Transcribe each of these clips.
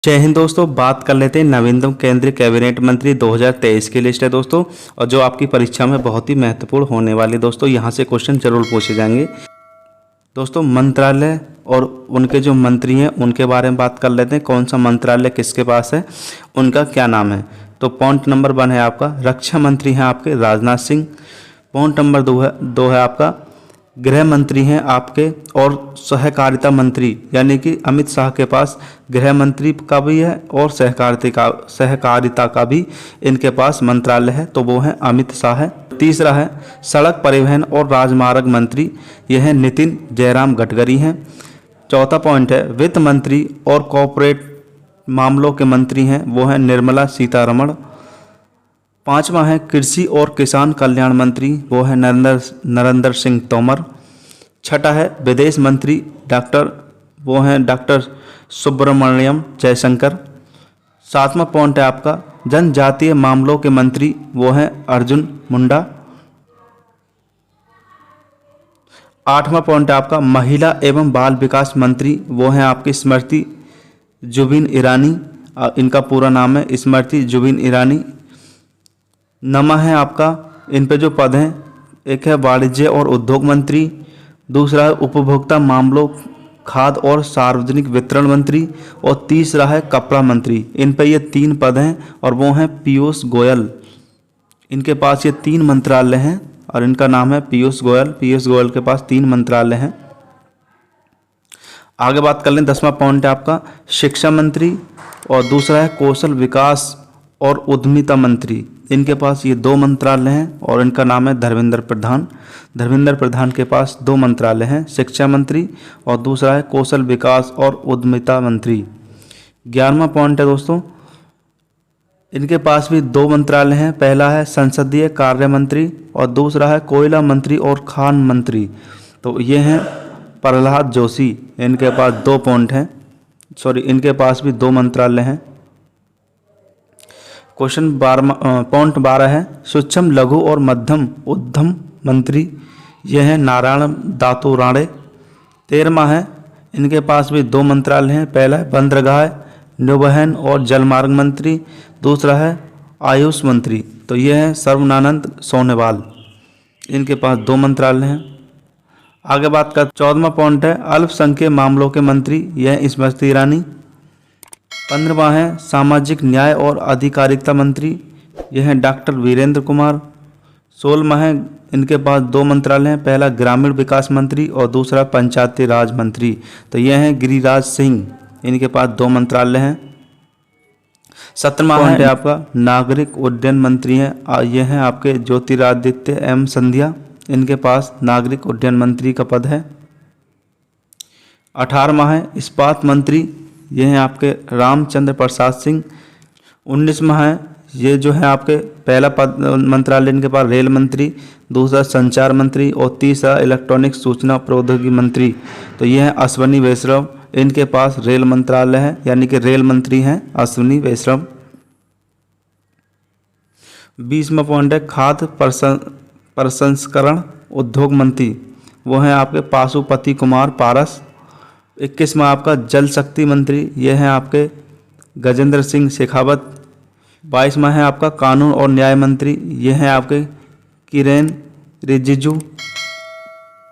जय हिंद दोस्तों। बात कर लेते हैं नवीनतम केंद्रीय कैबिनेट मंत्री 2023 की लिस्ट है दोस्तों, और जो आपकी परीक्षा में बहुत ही महत्वपूर्ण होने वाली दोस्तों। यहाँ से क्वेश्चन जरूर पूछे जाएंगे दोस्तों। मंत्रालय और उनके जो मंत्री हैं उनके बारे में बात कर लेते हैं। कौन सा मंत्रालय किसके पास है, उनका क्या नाम है। तो पॉइंट नंबर 1 है आपका रक्षा मंत्री हैं आपके राजनाथ सिंह। पॉइंट नंबर 2 है आपका गृह मंत्री हैं आपके और सहकारिता मंत्री, यानी कि अमित शाह के पास गृह मंत्री का भी है और सहकारिता का भी इनके पास मंत्रालय है, तो वो है अमित शाह है। तीसरा है सड़क परिवहन और राजमार्ग मंत्री, यह है नितिन जयराम गडकरी हैं। चौथा पॉइंट है वित्त मंत्री और कॉरपोरेट मामलों के मंत्री हैं, वो हैं निर्मला सीतारमण। पांचवा है कृषि और किसान कल्याण मंत्री, वो है नरेंद्र सिंह तोमर। छठा है विदेश मंत्री डॉक्टर सुब्रमण्यम जयशंकर। सातवां पॉइंट है आपका जनजातीय मामलों के मंत्री, वो हैं अर्जुन मुंडा। आठवां पॉइंट है आपका महिला एवं बाल विकास मंत्री, वो हैं आपकी स्मृति जुबिन ईरानी। इनका पूरा नाम है स्मृति जुबिन ईरानी। नवा है आपका इन पे जो पद हैं, एक है वाणिज्य और उद्योग मंत्री, दूसरा है उपभोक्ता मामलों खाद्य और सार्वजनिक वितरण मंत्री, और तीसरा है कपड़ा मंत्री। इन पे ये 3 पद हैं और वो हैं पीयूष गोयल। इनके पास ये 3 मंत्रालय हैं और इनका नाम है पीयूष गोयल। पीयूष गोयल के पास 3 मंत्रालय हैं। आगे बात कर लें, 10वां पॉइंट है आपका शिक्षा मंत्री, और दूसरा है कौशल विकास और उद्यमिता मंत्री। इनके पास ये 2 मंत्रालय हैं और इनका नाम है धर्मेंद्र प्रधान। धर्मेंद्र प्रधान के पास 2 मंत्रालय हैं, शिक्षा मंत्री और दूसरा है कौशल विकास और उद्यमिता मंत्री। 11वां पॉइंट है दोस्तों, इनके पास भी 2 मंत्रालय हैं। पहला है संसदीय कार्य मंत्री और दूसरा है कोयला मंत्री और खान मंत्री। तो ये हैं प्रहलाद जोशी। इनके पास 2 पॉइंट हैं, इनके पास भी 2 मंत्रालय हैं। क्वेश्चन पॉइंट 12 है सूक्ष्म लघु और मध्यम उद्यम मंत्री, यह है नारायण दातू राणे। 13वां है इनके पास भी 2 मंत्रालय हैं। पहला है बंदरगाह नौवहन और जलमार्ग मंत्री, दूसरा है आयुष मंत्री। तो यह है सर्बानंद सोनोवाल। इनके पास 2 मंत्रालय हैं। आगे बात कर 14वां पॉइंट है अल्पसंख्यक मामलों के मंत्री, यह है स्मृति ईरानी। 15वां है सामाजिक न्याय और अधिकारिता मंत्री, यह है डॉक्टर वीरेंद्र कुमार। 16वां है इनके पास 2 मंत्रालय हैं। पहला ग्रामीण विकास मंत्री और दूसरा पंचायती राज मंत्री। तो यह है गिरिराज सिंह। इनके पास 2 मंत्रालय हैं। 17वां है आपका नागरिक उड्डयन मंत्री हैं, यह हैं आपके ज्योतिरादित्य एम सिंधिया। इनके पास नागरिक उड्डयन मंत्री का पद है। 18वां है इस्पात मंत्री, ये हैं आपके रामचंद्र प्रसाद सिंह। 19वां है ये जो है आपके पहला पद मंत्रालय इनके पास रेल मंत्री, दूसरा संचार मंत्री और तीसरा इलेक्ट्रॉनिक सूचना प्रौद्योगिकी मंत्री। तो ये है अश्विनी वैष्णव। इनके पास रेल मंत्रालय है, यानी कि रेल मंत्री हैं अश्विनी वैष्णव। 20वां पॉइंट है खाद्य प्रसंस्करण उद्योग मंत्री, वो हैं आपके पाशुपति कुमार पारस। 21वां आपका जल शक्ति मंत्री, ये हैं आपके गजेंद्र सिंह शेखावत। 22वां है आपका कानून और न्याय मंत्री, ये हैं आपके किरेन रिजिजू।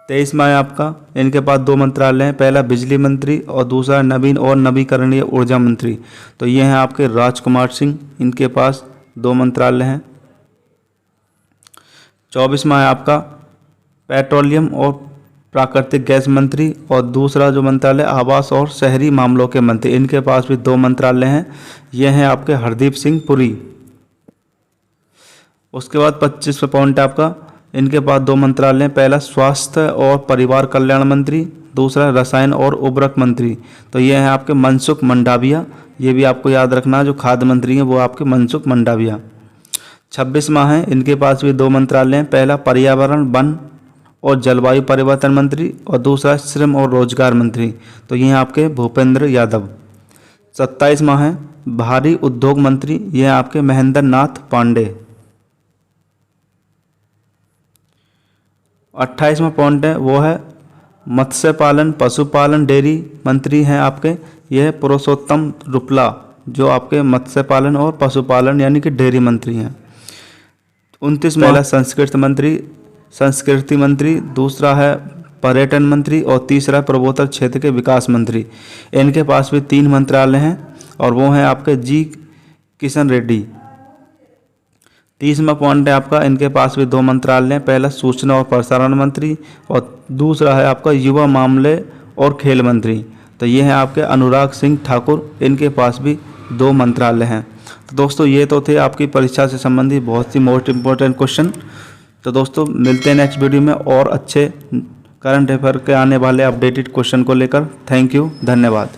23वां है आपका इनके पास 2 मंत्रालय हैं। पहला बिजली मंत्री और दूसरा नवीन और नवीकरणीय ऊर्जा मंत्री। तो ये हैं आपके राजकुमार सिंह। इनके पास 2 मंत्रालय हैं। 24वां है आपका पेट्रोलियम और प्राकृतिक गैस मंत्री और दूसरा जो मंत्रालय आवास और शहरी मामलों के मंत्री। इनके पास भी 2 मंत्रालय हैं। ये हैं आपके हरदीप सिंह पुरी। उसके बाद 25वां पॉइंट आपका इनके पास 2 मंत्रालय हैं। पहला स्वास्थ्य और परिवार कल्याण मंत्री, दूसरा रसायन और उर्वरक मंत्री। तो ये हैं आपके मनसुख मंडाविया। ये भी आपको याद रखना, जो खाद्य मंत्री हैं वो आपके मनसुख मंडाविया। 26वां है इनके पास भी 2 मंत्रालय हैं। पहला पर्यावरण वन और जलवायु परिवर्तन मंत्री और दूसरा श्रम और रोजगार मंत्री। तो ये हैं आपके भूपेंद्र यादव। 27वां है भारी उद्योग मंत्री, ये हैं आपके महेंद्र नाथ पांडे। 28वां पॉइंट है वो है मत्स्य पालन पशुपालन डेयरी मंत्री हैं आपके, ये है पुरुषोत्तम रुपाला, जो आपके मत्स्य पालन और पशुपालन यानी कि डेयरी मंत्री हैं। 29 महिला संस्कृति मंत्री, दूसरा है पर्यटन मंत्री और तीसरा पूर्वोत्तर क्षेत्र के विकास मंत्री। इनके पास भी 3 मंत्रालय हैं और वो हैं आपके जी किशन रेड्डी। 30वां पॉइंट है आपका, इनके पास भी 2 मंत्रालय हैं, पहला सूचना और प्रसारण मंत्री और दूसरा है आपका युवा मामले और खेल मंत्री। तो ये हैं आपके अनुराग सिंह ठाकुर, इनके पास भी 2 मंत्रालय हैं। तो दोस्तों ये तो थे आपकी परीक्षा से संबंधित बहुत ही मोस्ट इम्पोर्टेंट क्वेश्चन। तो दोस्तों मिलते हैं नेक्स्ट वीडियो में और अच्छे करंट अफेयर के आने वाले अपडेटेड क्वेश्चन को लेकर। थैंक यू, धन्यवाद।